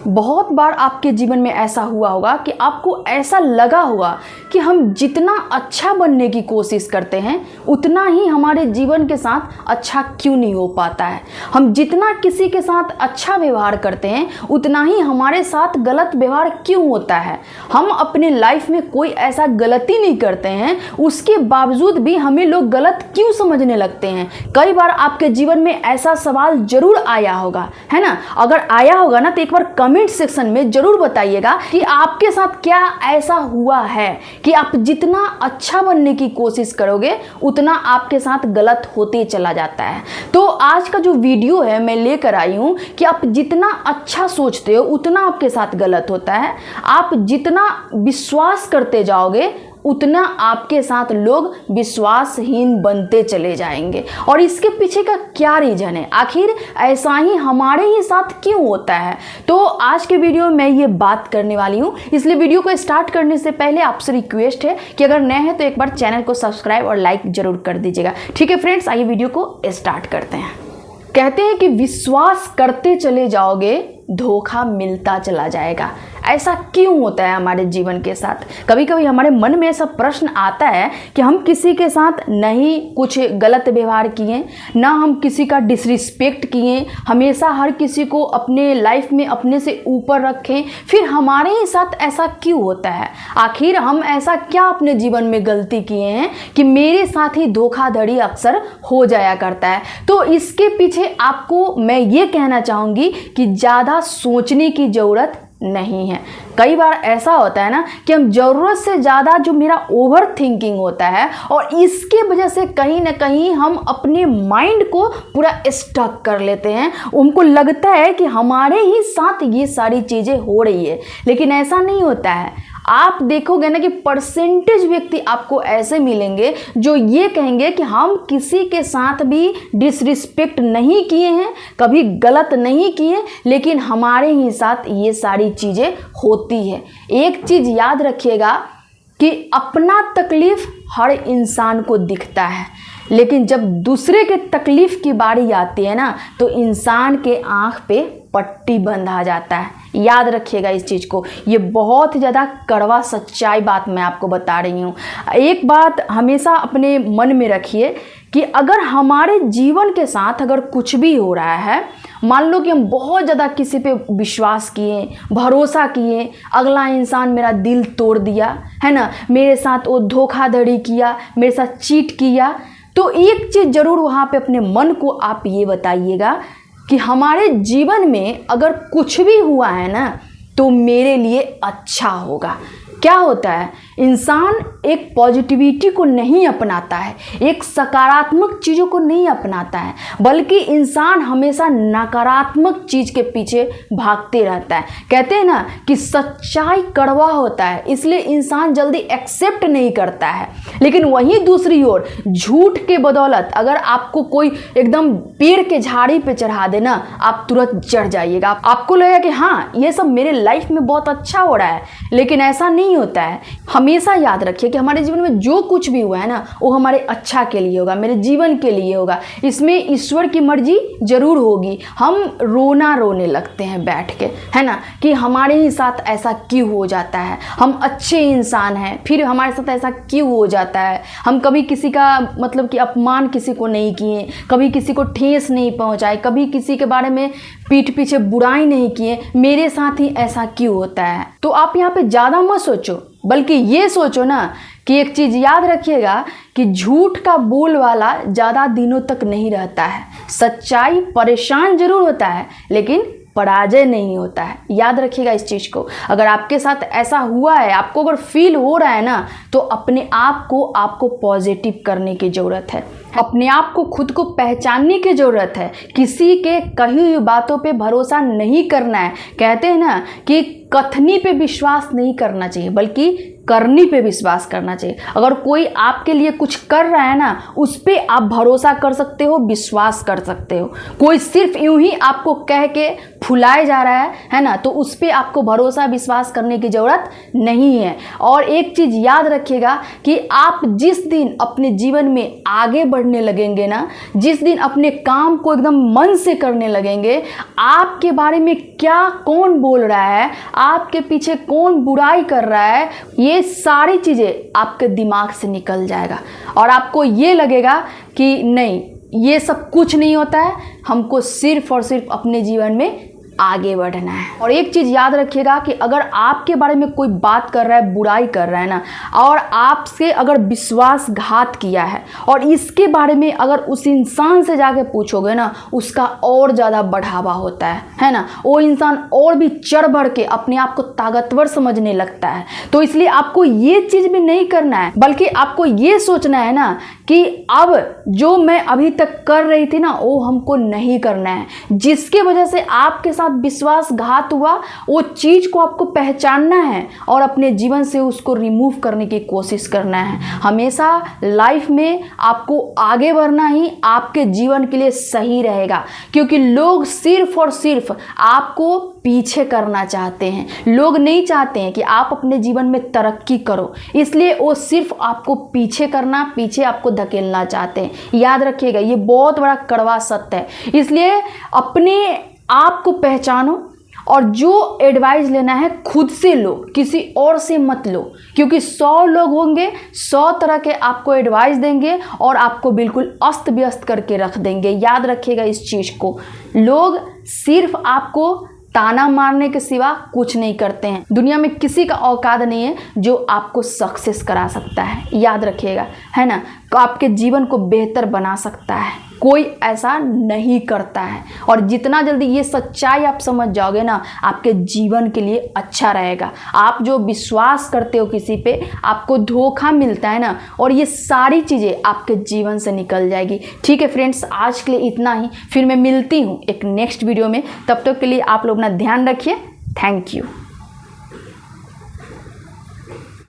बहुत बार आपके जीवन में ऐसा हुआ होगा कि आपको ऐसा लगा होगा कि हम जितना अच्छा बनने की कोशिश करते हैं उतना ही हमारे जीवन के साथ अच्छा क्यों नहीं हो पाता है। हम जितना किसी के साथ अच्छा व्यवहार करते हैं उतना ही हमारे साथ गलत व्यवहार क्यों होता है। हम अपने लाइफ में कोई ऐसा गलती नहीं करते हैं, उसके बावजूद भी हमें लोग गलत क्यों समझने लगते हैं। कई बार आपके जीवन में ऐसा सवाल जरूर आया होगा, है ना। अगर आया होगा ना तो एक बार कमेंट सेक्शन में जरूर बताइएगा कि आपके साथ क्या ऐसा हुआ है कि आप जितना अच्छा बनने की कोशिश करोगे उतना आपके साथ गलत होते चला जाता है। तो आज का जो वीडियो है मैं लेकर आई हूं कि आप जितना अच्छा सोचते हो उतना आपके साथ गलत होता है। आप जितना विश्वास करते जाओगे उतना आपके साथ लोग विश्वासहीन बनते चले जाएंगे। और इसके पीछे का क्या रीजन है, आखिर ऐसा ही हमारे ही साथ क्यों होता है। तो आज के वीडियो में मैं ये बात करने वाली हूँ, इसलिए वीडियो को स्टार्ट करने से पहले आपसे रिक्वेस्ट है कि अगर नए हैं तो एक बार चैनल को सब्सक्राइब और लाइक जरूर कर दीजिएगा। ठीक है फ्रेंड्स, आइए वीडियो को स्टार्ट करते हैं। कहते हैं कि विश्वास करते चले जाओगे धोखा मिलता चला जाएगा। ऐसा क्यों होता है हमारे जीवन के साथ। कभी कभी हमारे मन में ऐसा प्रश्न आता है कि हम किसी के साथ नहीं कुछ गलत व्यवहार किए, ना हम किसी का डिसरिस्पेक्ट किए, हमेशा हर किसी को अपने लाइफ में अपने से ऊपर रखें, फिर हमारे ही साथ ऐसा क्यों होता है। आखिर हम ऐसा क्या अपने जीवन में गलती किए हैं कि मेरे साथ ही धोखाधड़ी अक्सर हो जाया करता है। तो इसके पीछे आपको मैं ये कहना चाहूँगी कि ज़्यादा सोचने की ज़रूरत नहीं है। कई बार ऐसा होता है ना कि हम ज़रूरत से ज़्यादा जो मेरा ओवर थिंकिंग होता है और इसके वजह से कहीं ना कहीं हम अपने माइंड को पूरा स्टक कर लेते हैं। उनको लगता है कि हमारे ही साथ ये सारी चीज़ें हो रही है, लेकिन ऐसा नहीं होता है। आप देखोगे ना कि परसेंटेज व्यक्ति आपको ऐसे मिलेंगे जो ये कहेंगे कि हम किसी के साथ भी डिसरिस्पेक्ट नहीं किए हैं, कभी गलत नहीं किए, लेकिन हमारे ही साथ ये सारी चीज़ें होती है। एक चीज़ याद रखिएगा कि अपना तकलीफ हर इंसान को दिखता है, लेकिन जब दूसरे के तकलीफ की बारी आती है ना तो इंसान के आँख पे पट्टी बंधा जाता है। याद रखिएगा इस चीज़ को, ये बहुत ज़्यादा कड़वा सच्चाई बात मैं आपको बता रही हूँ। एक बात हमेशा अपने मन में रखिए कि अगर हमारे जीवन के साथ अगर कुछ भी हो रहा है, मान लो कि हम बहुत ज़्यादा किसी पे विश्वास किए, भरोसा किए, अगला इंसान मेरा दिल तोड़ दिया, है ना, मेरे साथ वो धोखाधड़ी किया, मेरे साथ चीट किया, तो एक चीज़ ज़रूर वहाँ पे अपने मन को आप ये बताइएगा कि हमारे जीवन में अगर कुछ भी हुआ है ना तो मेरे लिए अच्छा होगा। क्या होता है, इंसान एक पॉजिटिविटी को नहीं अपनाता है, एक सकारात्मक चीज़ों को नहीं अपनाता है, बल्कि इंसान हमेशा नकारात्मक चीज़ के पीछे भागते रहता है। कहते हैं ना कि सच्चाई कड़वा होता है, इसलिए इंसान जल्दी एक्सेप्ट नहीं करता है। लेकिन वहीं दूसरी ओर झूठ के बदौलत अगर आपको कोई एकदम पेड़ के झाड़ी पे चढ़ा देना, आप तुरंत चढ़ जाइएगा। आपको लगेगा कि हाँ ये सब मेरे लाइफ में बहुत अच्छा हो रहा है, लेकिन ऐसा नहीं होता है। हमेशा याद रखिए कि हमारे जीवन में जो कुछ भी हुआ है ना वो हमारे अच्छा के लिए होगा, मेरे जीवन के लिए होगा। इसमें ईश्वर की मर्जी जरूर होगी। हम रोने लगते हैं बैठ के, है ना, कि हमारे ही साथ ऐसा क्यों हो जाता है, हम अच्छे इंसान हैं फिर हमारे साथ ऐसा क्यों हो जाता है। हम कभी किसी का मतलब कि अपमान किसी को नहीं किए, कभी किसी को ठेस नहीं पहुंचाए, कभी किसी के बारे में पीठ पीछे बुराई नहीं किए, मेरे साथ ही ऐसा क्यों होता है। तो आप यहाँ पे ज़्यादा मत सोचो, बल्कि ये सोचो ना कि एक चीज़ याद रखिएगा कि झूठ का बोल वाला ज़्यादा दिनों तक नहीं रहता है। सच्चाई परेशान जरूर होता है लेकिन पराजय नहीं होता है। याद रखिएगा इस चीज़ को। अगर आपके साथ ऐसा हुआ है, आपको अगर फील हो रहा है ना, तो अपने आप को आपको पॉजिटिव करने की ज़रूरत है। अपने आप को खुद को पहचानने की ज़रूरत है। किसी के कही हुई बातों पे भरोसा नहीं करना है। कहते हैं ना कि कथनी पे विश्वास नहीं करना चाहिए, बल्कि करनी पे विश्वास करना चाहिए। अगर कोई आपके लिए कुछ कर रहा है ना, उस पे आप भरोसा कर सकते हो, विश्वास कर सकते हो। कोई सिर्फ यूं ही आपको कह के फुलाए जा रहा है ना, तो उस पे आपको भरोसा विश्वास करने की ज़रूरत नहीं है। और एक चीज़ याद रखिएगा कि आप जिस दिन अपने जीवन में आगे बढ़ने लगेंगे ना, जिस दिन अपने काम को एकदम मन से करने लगेंगे, आपके बारे में क्या कौन बोल रहा है, आपके पीछे कौन बुराई कर रहा है, ये सारी चीज़ें आपके दिमाग से निकल जाएगा और आपको ये लगेगा कि नहीं, ये सब कुछ नहीं होता है, हमको सिर्फ और सिर्फ अपने जीवन में आगे बढ़ना है। और एक चीज़ याद रखिएगा कि अगर आपके बारे में कोई बात कर रहा है, बुराई कर रहा है ना, और आपसे अगर विश्वासघात किया है और इसके बारे में अगर उस इंसान से जाके पूछोगे ना, उसका और ज़्यादा बढ़ावा होता है ना। वो इंसान और भी चढ़ बढ़ के अपने आप को ताकतवर समझने लगता है। तो इसलिए आपको ये चीज़ भी नहीं करना है, बल्कि आपको ये सोचना है ना कि अब जो मैं अभी तक कर रही थी ना, वो हमको नहीं करना है। जिसके वजह से आपके साथ विश्वासघात हुआ, वो चीज को आपको पहचानना है और अपने जीवन से उसको रिमूव करने की कोशिश करना है। हमेशा लाइफ में आपको आगे बढ़ना ही आपके जीवन के लिए सही रहेगा, क्योंकि लोग सिर्फ और सिर्फ आपको पीछे करना चाहते हैं। लोग नहीं चाहते हैं कि आप अपने जीवन में तरक्की करो, इसलिए वो सिर्फ आपको पीछे करना, पीछे आपको धकेलना चाहते हैं। याद रखिएगा, ये बहुत बड़ा कड़वा सत्य है। इसलिए अपने आप को पहचानो और जो एडवाइस लेना है खुद से लो, किसी और से मत लो, क्योंकि 100 लोग होंगे, 100 तरह के आपको एडवाइस देंगे और आपको बिल्कुल अस्त व्यस्त करके रख देंगे। याद रखिएगा इस चीज़ को, लोग सिर्फ आपको ताना मारने के सिवा कुछ नहीं करते हैं। दुनिया में किसी का औकात नहीं है जो आपको सक्सेस करा सकता है। याद रखिएगा, है ना, आपके जीवन को बेहतर बना सकता है, कोई ऐसा नहीं करता है। और जितना जल्दी ये सच्चाई आप समझ जाओगे ना, आपके जीवन के लिए अच्छा रहेगा। आप जो विश्वास करते हो किसी पे, आपको धोखा मिलता है ना, और ये सारी चीज़ें आपके जीवन से निकल जाएगी। ठीक है फ्रेंड्स, आज के लिए इतना ही। फिर मैं मिलती हूँ एक नेक्स्ट वीडियो में। तब तक के लिए आप लोग अपना ध्यान रखिए। Thank you.